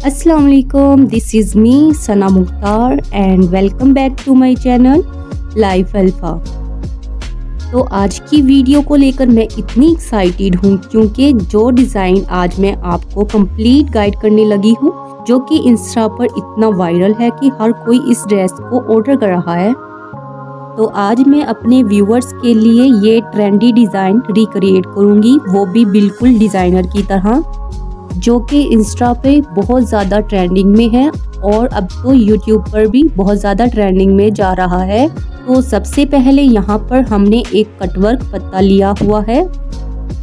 अस्सलाम वालेकुम, this is me Sana Mukhtar and welcome back to my channel life alpha. तो आज की वीडियो को लेकर मैं इतनी एक्साइटेड हूँ क्योंकि जो डिज़ाइन आज मैं आपको कंप्लीट गाइड करने लगी हूँ, जो कि इंस्टा पर इतना वायरल है कि हर कोई इस ड्रेस को ऑर्डर कर रहा है। तो आज मैं अपने व्यूअर्स के लिए ये ट्रेंडी डिज़ाइन रिक्रिएट करूँगी, वो भी बिल्कुल डिज़ाइनर की तरह, जो कि इंस्टा पे बहुत ज़्यादा ट्रेंडिंग में है और अब तो यूट्यूब पर भी बहुत ज़्यादा ट्रेंडिंग में जा रहा है। तो सबसे पहले यहाँ पर हमने एक कटवर्क पत्ता लिया हुआ है।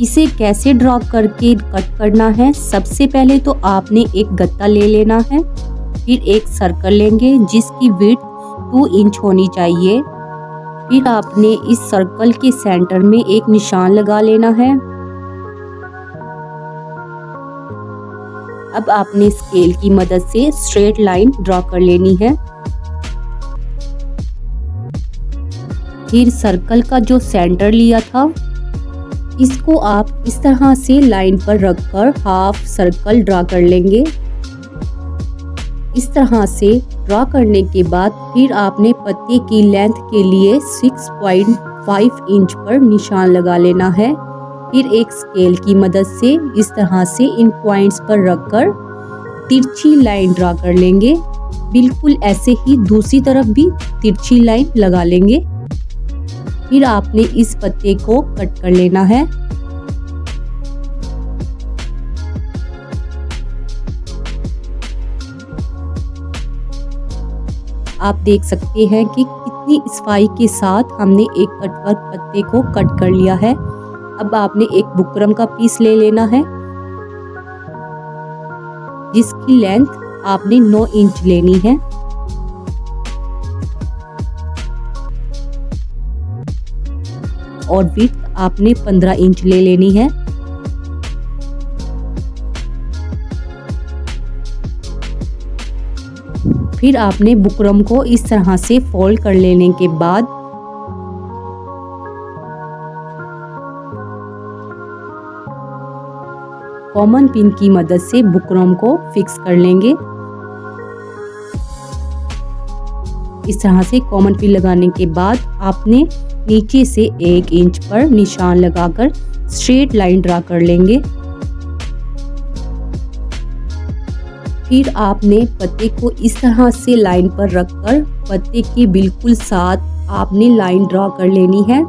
इसे कैसे ड्रॉ करके कट करना है, सबसे पहले तो आपने एक गत्ता ले लेना है, फिर एक सर्कल लेंगे जिसकी विड्थ 2 इंच होनी चाहिए। फिर आपने इस सर्कल के सेंटर में एक निशान लगा लेना है। अब आपने स्केल की मदद से स्ट्रेट लाइन ड्रॉ कर लेनी है। फिर सर्कल का जो सेंटर लिया था, इसको आप इस तरह से लाइन पर रखकर हाफ सर्कल ड्रॉ कर लेंगे। इस तरह से ड्रॉ करने के बाद फिर आपने पत्ते की लेंथ के लिए 6.5 इंच पर निशान लगा लेना है। फिर एक स्केल की मदद से इस तरह से इन पॉइंट्स पर रखकर तिरछी लाइन ड्रॉ कर लेंगे। बिल्कुल ऐसे ही दूसरी तरफ भी तिरछी लाइन लगा लेंगे। फिर आपने इस पत्ते को कट कर लेना है। आप देख सकते हैं कि कितनी सफाई के साथ हमने एक कटवर्क पत्ते को कट कर लिया है। अब आपने एक बुकरम का पीस ले लेना है, जिसकी लेंथ आपने 9 इंच लेनी है। और विड्थ आपने 15 इंच ले लेनी है। फिर आपने बुकरम को इस तरह से फोल्ड कर लेने के बाद कॉमन पिन की मदद से बुकरम को फिक्स कर लेंगे। इस तरह से कॉमन पिन लगाने के बाद आपने नीचे से 1 इंच पर निशान लगाकर स्ट्रेट लाइन ड्रॉ कर लेंगे। फिर आपने पत्ते को इस तरह से लाइन पर रखकर पत्ते के बिल्कुल साथ आपने लाइन ड्रॉ कर लेनी है।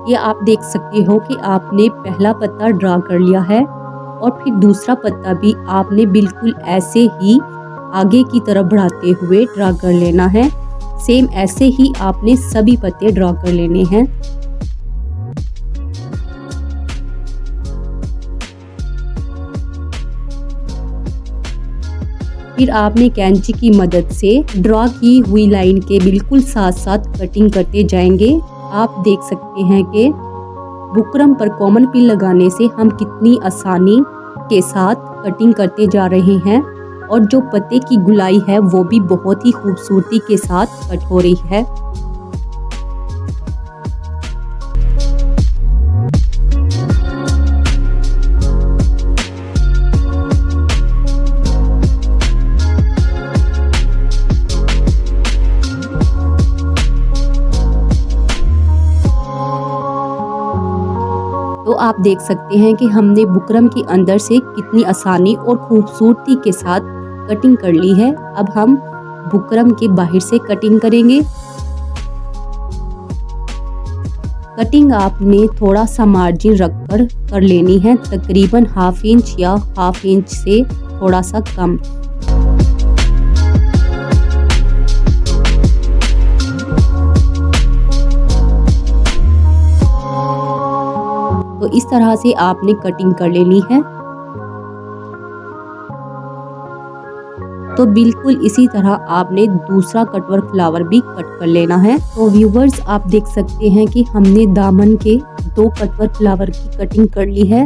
ये आप देख सकते हो कि आपने पहला पत्ता ड्रॉ कर लिया है और फिर दूसरा पत्ता भी आपने बिल्कुल ऐसे ही आगे की तरफ बढ़ाते हुए ड्रॉ कर लेना है। सेम ऐसे ही आपने सभी पत्ते ड्रॉ कर लेने हैं। फिर आपने कैंची की मदद से ड्रॉ की हुई लाइन के बिल्कुल साथ साथ कटिंग करते जाएंगे। आप देख सकते हैं कि बुकरम पर कॉमन पिन लगाने से हम कितनी आसानी के साथ कटिंग करते जा रहे हैं और जो पत्ते की गुलाई है वो भी बहुत ही खूबसूरती के साथ कट हो रही है। तो आप देख सकते हैं कि हमने बुकरम के अंदर से कितनी आसानी और खूबसूरती के साथ कटिंग कर ली है। अब हम बुकरम के बाहर से कटिंग करेंगे। कटिंग आपने थोड़ा सा मार्जिन रखकर कर लेनी है, तकरीबन हाफ इंच या हाफ इंच से थोड़ा सा कम। तो इस तरह से आपने कटिंग कर लेनी है। तो बिल्कुल इसी तरह आपने दूसरा कटवर्क फ्लावर भी कट कर लेना है। तो व्यूवर्स आप देख सकते हैं कि हमने दामन के 2 कटवर्क फ्लावर की कटिंग कर ली है।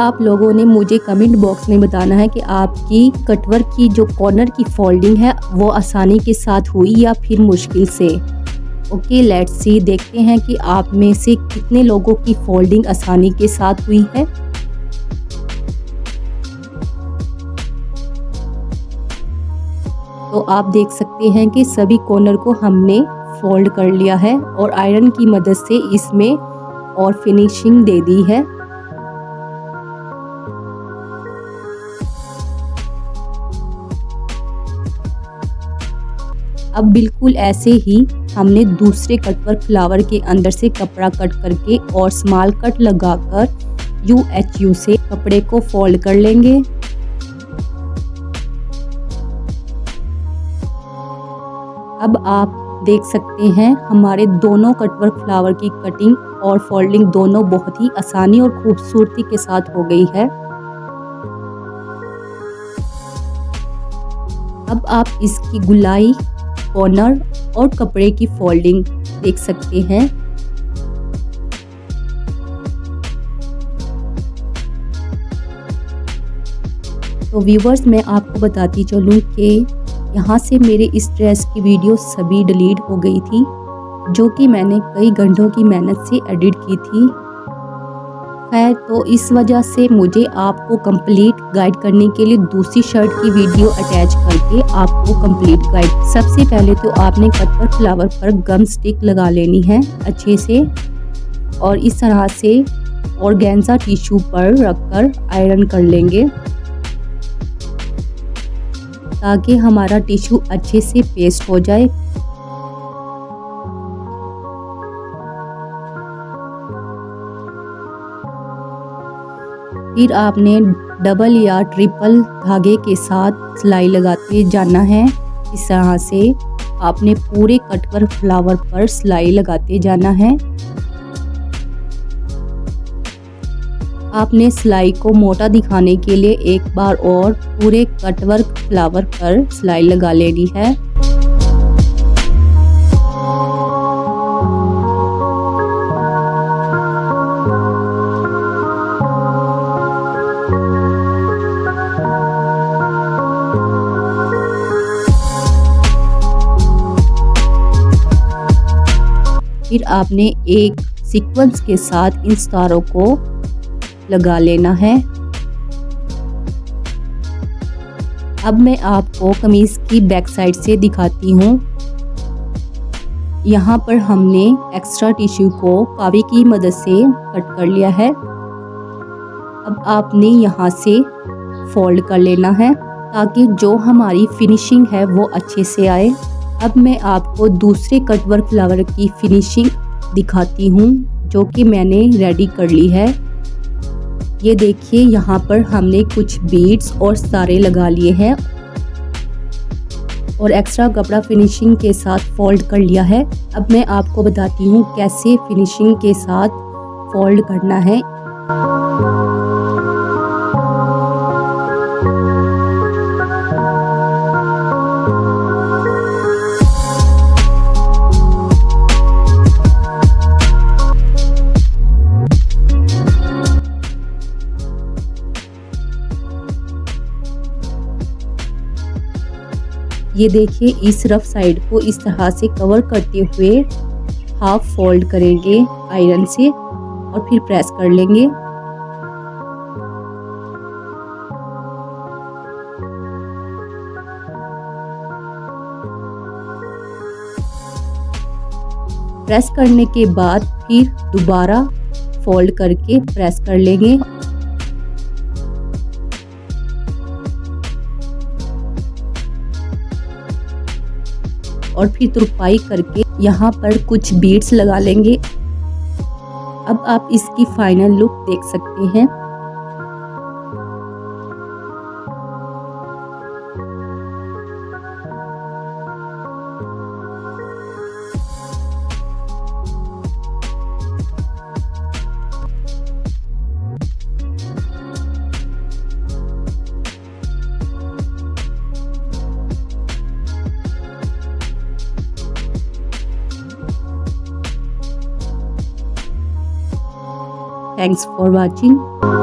आप लोगों ने मुझे कमेंट बॉक्स में बताना है कि आपकी कटवर्क की जो कॉर्नर की फोल्डिंग है वो आसानी के साथ हुई या फिर मुश्किल से। ओके, लेट्स सी, देखते हैं कि आप में से कितने लोगों की फोल्डिंग आसानी के साथ हुई है। तो आप देख सकते हैं कि सभी कॉर्नर को हमने फोल्ड कर लिया है और आयरन की मदद से इसमें और फिनिशिंग दे दी है। अब बिल्कुल ऐसे ही हमने दूसरे कटवर्क फ्लावर के अंदर से कपड़ा कट करके और स्मॉल कट लगाकर UHU से कपड़े को फोल्ड कर लेंगे। अब आप देख सकते हैं हमारे दोनों कटवर्क फ्लावर की कटिंग और फोल्डिंग दोनों बहुत ही आसानी और खूबसूरती के साथ हो गई है। अब आप इसकी गुलाई, कॉर्नर और कपड़े की फोल्डिंग देख सकते हैं। तो व्यूवर्स, मैं आपको बताती चलूं कि यहाँ से मेरे इस ड्रेस की वीडियो सभी डिलीट हो गई थी, जो कि मैंने कई घंटों की मेहनत से एडिट की थी। खैर, तो इस वजह से मुझे आपको कंप्लीट गाइड करने के लिए दूसरी शर्ट की वीडियो अटैच करके आपको कंप्लीट गाइड। सबसे पहले तो आपने कटवर्क फ्लावर पर गम स्टिक लगा लेनी है अच्छे से और इस तरह से ऑर्गेन्जा टिश्यू पर रखकर आयरन कर लेंगे ताकि हमारा टिश्यू अच्छे से पेस्ट हो जाए। फिर आपने डबल या ट्रिपल धागे के साथ सिलाई लगाते जाना है। इस तरह से आपने पूरे कटवर्क फ्लावर पर सिलाई लगाते जाना है। आपने सिलाई को मोटा दिखाने के लिए एक बार और पूरे कटवर्क फ्लावर पर सिलाई लगा लेनी है। फिर आपने एक सीक्वेंस के साथ इन सितारों को लगा लेना है। अब मैं आपको कमीज की बैक साइड से दिखाती हूँ। यहाँ पर हमने एक्स्ट्रा टिश्यू को कावी की मदद से कट कर लिया है। अब आपने यहाँ से फोल्ड कर लेना है ताकि जो हमारी फिनिशिंग है वो अच्छे से आए। अब मैं आपको दूसरे कटवर्क फ्लावर की फिनिशिंग दिखाती हूँ जो कि मैंने रेडी कर ली है। ये देखिए, यहाँ पर हमने कुछ बीड्स और सितारे लगा लिए हैं और एक्स्ट्रा कपड़ा फिनिशिंग के साथ फोल्ड कर लिया है। अब मैं आपको बताती हूँ कैसे फिनिशिंग के साथ फोल्ड करना है। ये देखिए, इस रफ साइड को इस तरह से कवर करते हुए हाफ फोल्ड करेंगे आयरन से और फिर प्रेस कर लेंगे। प्रेस करने के बाद फिर दोबारा फोल्ड करके प्रेस कर लेंगे। और फिर तुरपाई करके यहाँ पर कुछ बीड्स लगा लेंगे। अब आप इसकी फाइनल लुक देख सकते हैं। Thanks for watching.